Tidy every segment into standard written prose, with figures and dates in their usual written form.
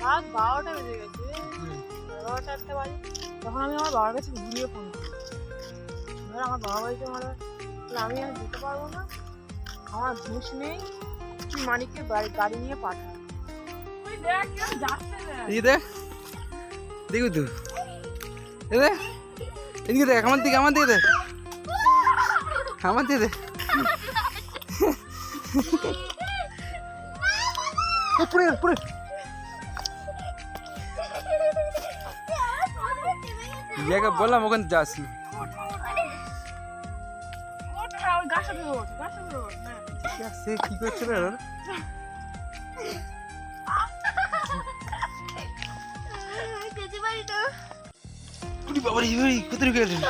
রাত 12টা বেজে গেছে, 11টা একটা বাজে, তখন আমি আমার বাবার কাছে ঘুরিয়ে ফোন করি। এবার আমার বাবা বলছে আমার আমি আর যেতে পারবো না, আমার ঘুষ নেই, তুই মানিককে গাড়ি নিয়ে পাঠা। তুই দেখ কেন যাচ্ছে এই দেখ দেখবি তো, এই দেখ এদিকে দেখ, আমার দিকে দেখ, আমার দিকে দেখ। পুরে ইয়াকে বললাম ওখানে যাস না। সে কি করছিল বাবার কোথায় গেলেন?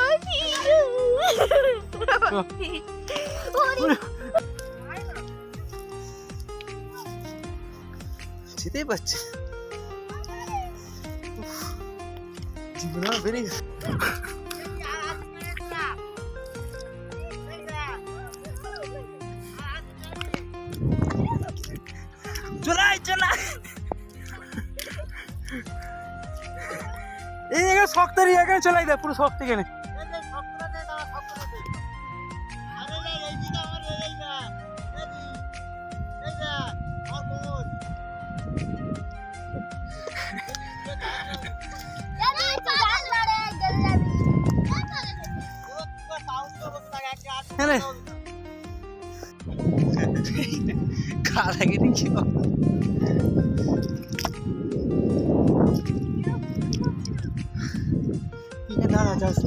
যেতেই পারছে জীবন বেরিয়ে চলাই এই জায়গায় শক্তের এখানে চলাই দেয়, পুরো শক্ত এখানে। খালাকে দেখি দাঁড়া যাস